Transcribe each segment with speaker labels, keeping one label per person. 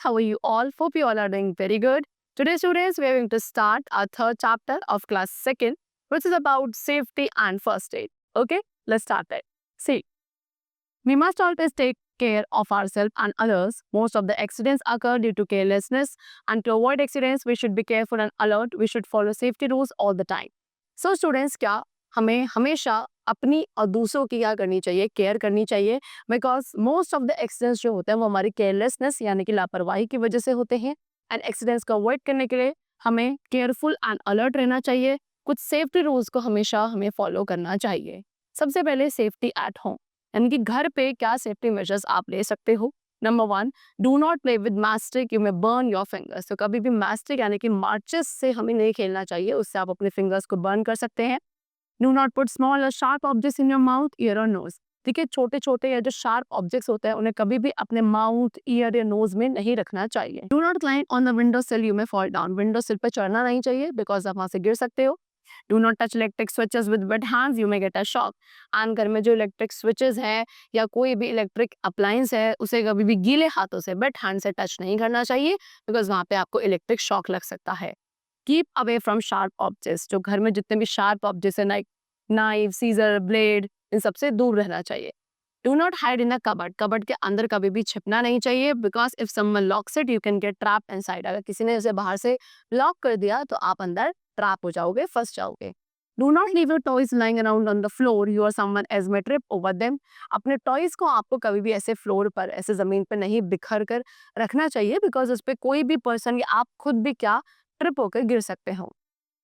Speaker 1: how are you all? Hope you all are doing very good. Today, students, we are going to start our third chapter of class second, which is about safety and first aid. Okay, let's start it. See, we must always take care of ourselves and others. Most of the accidents occur due to carelessness, and to avoid accidents, we should be careful and alert. We should follow safety rules all the time. So, students, क्या हमें हमेशा अपनी और दूसरों की क्या करनी चाहिए, केयर करनी चाहिए, because most of the accidents जो होते हैं वो हमारी केयरलेसनेस यानी कि लापरवाही की वजह से होते हैं। एंड एक्सीडेंट्स को अवॉइड करने के लिए हमें केयरफुल एंड अलर्ट रहना चाहिए। कुछ सेफ्टी रूल्स को हमेशा हमें फॉलो करना चाहिए। सबसे पहले सेफ्टी एट होम, यानी कि घर पे क्या सेफ्टी मेजर्स आप ले सकते हो। Number 1, do not play with mastic, you may burn your fingers. तो कभी भी मैस्टिक यानी कि माचिस से हमें नहीं खेलना चाहिए, उससे आप अपने फिंगर्स को बर्न कर सकते हैं। डू नॉट पुट स्मॉल और sharp objects in your mouth, year और नोज। देखिए, छोटे छोटे या जो शार्प ऑब्जेक्ट्स होते हैं उन्हें कभी भी अपने माउथ, ईयर या नोज में नहीं रखना चाहिए। Do not climb on the window सिल, you may fall down. Window सिल पर चढ़ना नहीं चाहिए बिकॉज आप वहां से गिर सकते हो। Do not touch electric switches with weight hands, you may get a shock. And घर में जो इलेक्ट्रिक स्विचेस है या कोई भी इलेक्ट्रिक अप्लायंस है उसे कभी भी गीले हाथों से, वेट हैंड से टच नहीं करना चाहिए बिकॉज वहां पे आपको इलेक्ट्रिक शॉक लग सकता है। Keep away from sharp objects, जो घर में जितने भी शार्प ऑब्जेक्ट्स है, नाइफ, सीजर, ब्लेड, इन सबसे दूर रहना चाहिए। Do not hide in a cupboard, cupboard के अंदर कभी भी छिपना नहीं चाहिए because if someone locks it you can get trapped inside. अगर किसी ने उसे बाहर से लॉक कर दिया तो आप अंदर ट्रैप हो जाओगे, फंस जाओगे। Do not leave your toys lying around on the floor, you और समवन एल्स मे ट्रिप ओवर देम। अपने टॉयज को आपको कभी भी ऐसे फ्लोर पर, ऐसे जमीन पर नहीं बिखर कर रखना चाहिए बिकॉज उस पर कोई भी पर्सन या आप खुद भी क्या ट्रिप होकर गिर सकते हो।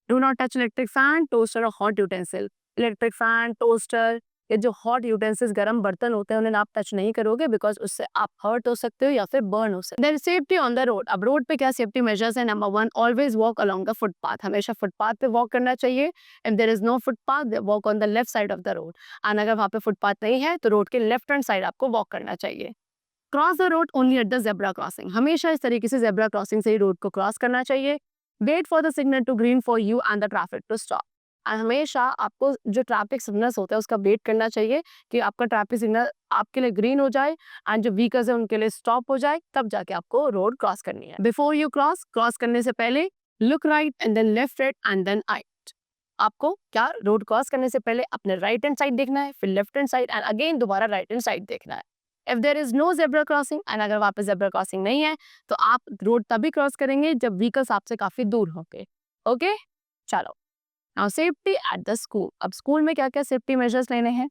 Speaker 1: Do not touch electric fan, toaster और hot utensil. Electric fan, toaster या जो हॉट यूटेंसिल्स, गर्म बर्तन होते हैं, उन्हें आप टच नहीं करोगे बिकॉज उससे आप हर्ट हो सकते हो या फिर बर्न हो सकते हो। There safety on the road, अब रोड पे क्या सेफ्टी मेजर्स है। Number 1, always walk along the footpath, हमेशा फुटपाथ पे वॉक करना चाहिए। If there is no footpath, walk on the left side of the road. And अगर वहाँ पे फुटपाथ नहीं है तो रोड के लेफ्ट हैंड साइड आपको वॉक करना चाहिए। Cross the road only at the zebra crossing, हमेशा इस तरीके से जेब्रा क्रॉसिंग से ही रोड को क्रॉस करना चाहिए। Wait for the signal to green for you and the traffic to stop, हमेशा आपको जो ट्रैफिक सिग्नल्स होता है उसका वेट करना चाहिए कि आपका ट्रैफिक सिग्नल आपके लिए ग्रीन हो जाए एंड जो व्हीकल्स है उनके लिए स्टॉप हो जाए, तब जाके आपको रोड क्रॉस करनी है। बिफोर यू क्रॉस करने से पहले look right and then left right and then right. आपको क्या रोड क्रॉस करने से पहले अपने राइट हैंड साइड देखना है, फिर left hand side and again दोबारा राइट हैंड साइड देखना है। If there is no zebra crossing, and अगर वहां पे जेब्रा क्रॉसिंग नहीं है तो आप रोड तभी क्रॉस करेंगे जब व्हीकल्स आपसे काफी दूर होंगे। ओके, चलो। Now safety at the school, अब स्कूल में क्या क्या सेफ्टी मेजर्स लेने हैं।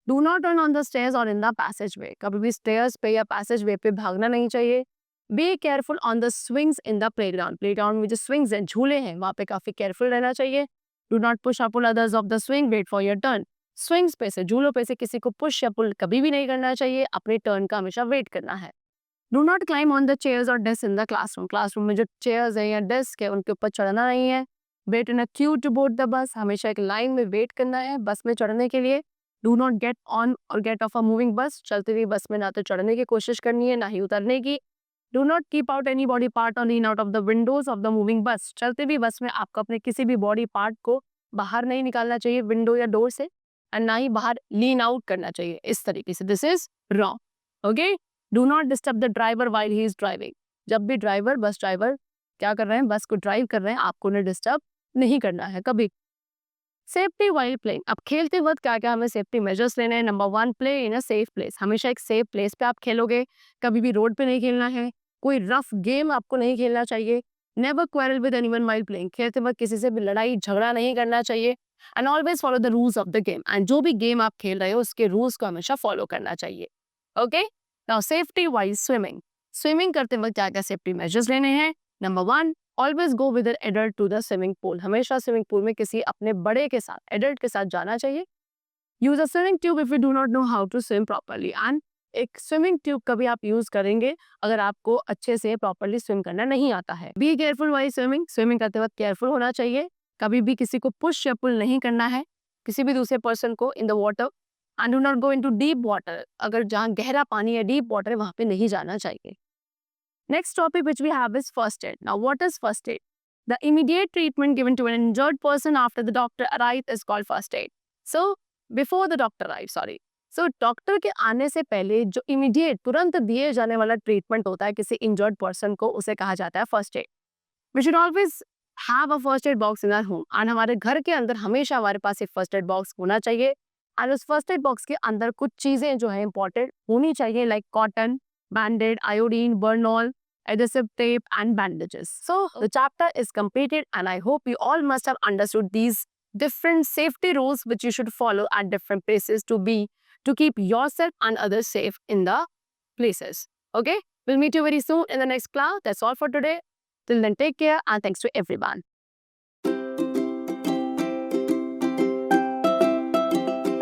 Speaker 1: Do not run on the stairs और इन द पैसेज वे, कभी भी स्टेयर्स पे या पैसेज वे पे भागना नहीं चाहिए। Be careful on the swings in the playground, playground में जो स्विंग्स हैं, झूले हैं, वहाँ पे काफी केयरफुल रहना चाहिए। डू नॉट पुश और pull others off the swing, wait for your turn. Swings पे से, झूलों पे से किसी को पुश या पुल कभी भी नहीं करना चाहिए, अपने टर्न का हमेशा वेट करना है। Do not climb on the chairs और desk in the classroom, classroom में जो चेयर्स है या डेस्क है उनके ऊपर चढ़ना नहीं है। Wait in a queue to board the bus, हमेशा एक लाइन में वेट करना है बस में चढ़ने के लिए। डू नॉट गेट ऑन और get off a moving bus, चलती हुई बस में ना तो चढ़ने की कोशिश करनी है ना ही उतरने की। Do not keep out any body part और lean out of the windows of the moving bus, चलती हुई बस में आपको अपने किसी भी बॉडी पार्ट को बाहर नहीं निकालना चाहिए विंडो या डोर से, और ना ही बाहर लीन आउट करना चाहिए इस तरीके से। This is wrong. Okay, do not disturb the driver while he is driving, जब भी ड्राइवर, बस ड्राइवर क्या कर रहे हैं, बस को ड्राइव कर रहे हैं, आपको उन्हें डिस्टर्ब नहीं करना है कभी। सेफ्टी वाइल प्लेइंग, अब खेलते वक्त क्या क्या हमें सेफ्टी मेजर्स लेने हैं। Number 1, play in a safe place, हमेशा एक सेफ प्लेस पे आप खेलोगे, कभी भी रोड पे नहीं खेलना है। कोई रफ गेम आपको नहीं खेलना चाहिए। Never quarrel with anyone while playing, खेलते वक्त किसी से भी लड़ाई झगड़ा नहीं करना चाहिए। And always follow the rules of the game, and जो भी गेम आप खेल रहे हो उसके रूल्स को हमेशा फॉलो करना चाहिए। Okay, now safety while swimming, swimming करते वक्त क्या क्या सेफ्टी मेजर्स लेने हैं। Number 1, always go with an adult to the swimming pool, हमेशा स्विमिंग पूल में किसी अपने बड़े के साथ, एडल्ट के साथ जाना चाहिए। Use a swimming tube if you do not know how to swim properly, and एक स्विमिंग ट्यूब कभी आप यूज करेंगे अगर आपको अच्छे से प्रॉपर्ली स्विम करना नहीं आता है। Be careful while swimming, swimming करते वक्त केयरफुल होना चाहिए, कभी भी किसी को पुश या पुल नहीं करना है, किसी भी दूसरे पर्सन को in the water. And do not go into deep water, अगर जहाँ गहरा पानी या डीप वाटर है वहां पे नहीं जाना चाहिए। Next topic which we have is first aid. Now, what is first aid? The immediate treatment given to an injured person after the doctor arrives is called first aid. So, before the doctor arrives, so doctor के आने से पहले जो immediate तुरंत दिए जाने वाला treatment होता है किसी इंजर्ड पर्सन को, उसे कहा जाता है first aid. We should always have a first aid box in our home, and हमारे घर के अंदर हमेशा हमारे पास एक फर्स्ट एड बॉक्स होना चाहिए। एंड उस फर्स्ट एड बॉक्स के अंदर कुछ चीजें जो है इंपॉर्टेंट होनी चाहिए, like cotton, bandaid, iodine, Burnol, adhesive tape and bandages. So the chapter is completed, and I hope you all must have understood these different safety rules which you should follow at different places to keep yourself and others safe in the places. Okay, we'll meet you very soon in the next class. That's all for today. Till then, take care and thanks to everyone.